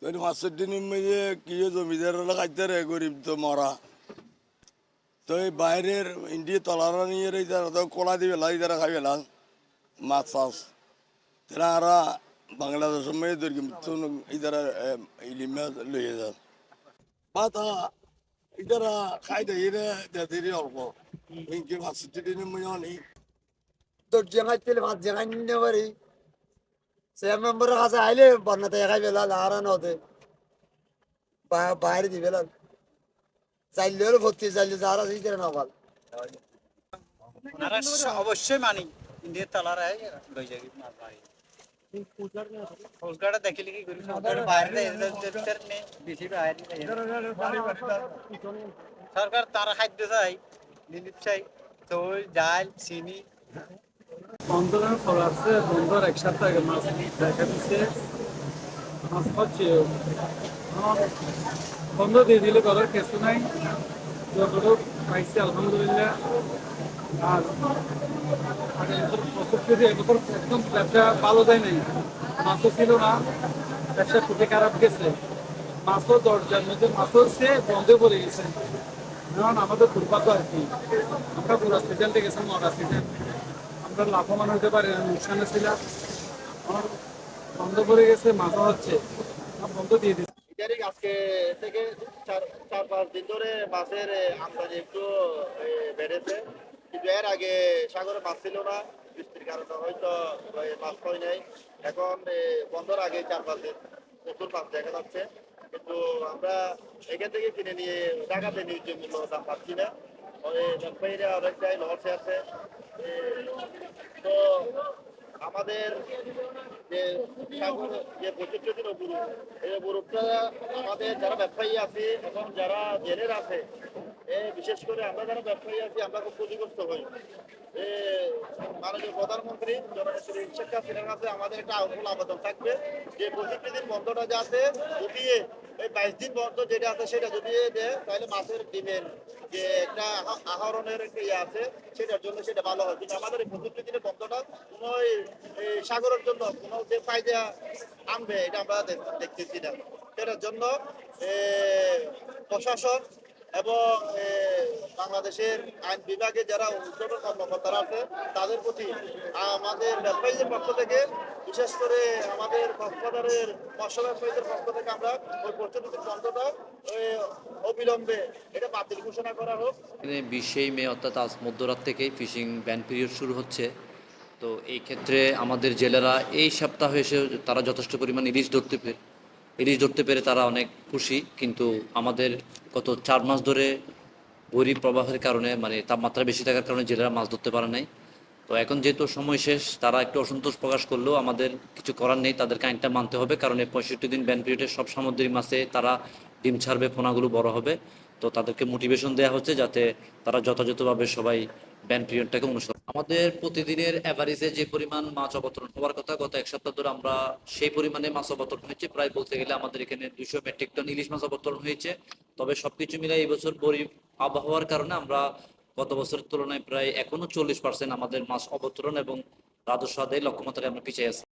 ওই 5 দিন মেয়ে কি জমিদাররা খাইতে রে গরিব তো মরা তো এই বাইরের ইন্ডিয়া তলারা নিয়ে তারা তো কলা দিবে লাই তারা খাইবে না মাছ চাষ তারা বাংলাদেশের মেয়ে দরকি ইতারা ইলিমা লইয়ে যান পাতা ইতারা খাই দেয় দেরি অল্প ইনকে 5 দিন মেয়ে অনেক তোর জায়গায় ভাত জায়গায় নিতে পারি সে মেম্বারের কাছে আইলে বন্যাতে একাই বেলা আর নদে বাইরে দিবে চাইলে হলে ভর্তি চাইলে যারা দিতে না ভাল অবশ্যই মানি ইন্ডিয়ার তালার লই যাই মাছ মারি কোস্টগার্ডে দেখিলে কি করি বাইরে বেশি বাইরে সরকার তারা খাদ্য চাই রিলিফ চাই তৈল ডাল চিনি বন্দরের খবর আছে বন্দর এক সপ্তাহ আগে মাছ দেখা দিচ্ছে মাছ পাচ্ছে বন্ধ দিয়ে দিলে করার কিছু নাই যতটুকু পাইছে আলহামদুলিল্লাহ আর বছর থেকে এবছর একদম ব্যবসা ভালো যায় নাই মাছও ছিল না ব্যবসা খুবই খারাপ গেছে মাছও দরজার মধ্যে মাছও হচ্ছে বন্ধে পড়ে গেছে কারণ আমাদের দুর্ভাগ্য আর কি আমরা পুরো সিজনটা গেছিলাম নটা সিজন আমরা লাভবান হতে পারি না অনুষ্ঠানে ছিলাম আমার বন্ধ করে গেছে মাছও হচ্ছে বন্ধ দিয়ে দিচ্ছে আজকে থেকে 4-5 দিন ধরে মাছের আমদানি একটু বেড়েছে কিন্তু এর আগে সাগরে মাছ ছিল না বৃষ্টির কারণে হয়তো মাছ হয় নাই এখন বন্ধর আগে 4-5 দিন প্রচুর মাছ দেখা যাচ্ছে কিন্তু আমরা এখান থেকে কিনে নিয়ে ঢাকাতে ন্যায্য মূল্য দাম পাচ্ছি না ব্যবসায়ীরা অনেকটাই লসে আছে তো আমাদের যে সাগর যে বৈচিত্র্যহীন অপরূপ এই অপরূপটা আমাদের যারা ব্যবসায়ী আছে এবং যারা জেলের আছে বিশেষ করে আমরা যারা ব্যবসায়ী আছি আমরা খুব ক্ষতিগ্রস্ত হই মাননীয় প্রধানমন্ত্রী জননেত্রী শেখ হাসিনার কাছে আমাদের একটা আহ্বান আবেদন থাকবে যে 65 দিন বন্ধটা যাতে উঠিয়ে এই 22 দিন বন্ধ যেটা আছে সেটা যদি দেয় তাহলে মাছের ডিমের যে একটা আহরণের একটা ইয়ে আছে সেটার জন্য সেটা ভালো হয় কিন্তু আমাদের এই 65 দিনের বন্ধটা কোনো সাগরের জন্য কোনো যে ফায়দা আনবে এটা আমরা দেখতেছি না সেটার জন্য প্রশাসন এবং বাংলাদেশের আইন বিভাগে যারা উচ্চতর কর্মকর্তারা আছে তাদের প্রতি আমাদের ব্যবসায়ীদের পক্ষ থেকে বিশেষ করে আমাদের কক্সবাজারের মৎস্য ব্যবসায়ীদের পক্ষ থেকে আমরা ওই প্রস্তুতির বন্ধটা অবিলম্বে এটা বাতিল ঘোষণা করা হোক। 20 মে অর্থাৎ আজ মধ্যরাত থেকেই ফিশিং ব্যান পিরিয়ড শুরু হচ্ছে। তো এই ক্ষেত্রে আমাদের জেলেরা এই সপ্তাহে এসে তারা যথেষ্ট পরিমাণ ইলিশ ধরতে পেরে তারা অনেক খুশি, কিন্তু আমাদের গত 4 মাস ধরে বৈরী প্রবাহের কারণে মানে তাপমাত্রা বেশি থাকার কারণে জেলেরা মাছ ধরতে পারে নাই। তো এখন যেহেতু সময় শেষ, তারা একটু অসন্তোষ প্রকাশ করলেও আমাদের কিছু করার নেই, তাদেরকে আইনটা মানতে হবে, কারণ এই 65 দিন ব্যান পিরিয়ডে সব সামুদ্রিক মাছে তারা ডিম ছাড়বে, পোনাগুলো বড় হবে। তো তাদেরকে মোটিভেশন দেওয়া হচ্ছে যাতে তারা যথাযথভাবে সবাই ব্যান পিরিয়ডটাকে অনুসরণ। আমাদের প্রতিদিনের অ্যাভারেজে যে পরিমাণ মাছ অবতরণ হওয়ার কথা গত 1 সপ্তাহ ধরে আমরা সেই পরিমাণে মাছ অবতরণ হয়েছে। প্রায় বলতে গেলে আমাদের এখানে 200 মেট্রিক টন ইলিশ মাছ অবতরণ হয়েছে। তবে সবকিছু মিলাই এই বছর আবহাওয়ার কারণে আমরা গত বছরের তুলনায় প্রায় এখনো 40% আমাদের মাছ অবতরণ এবং রাজস্ব আদায় লক্ষ্যমাত্রায় আমরা পিছিয়ে আছি।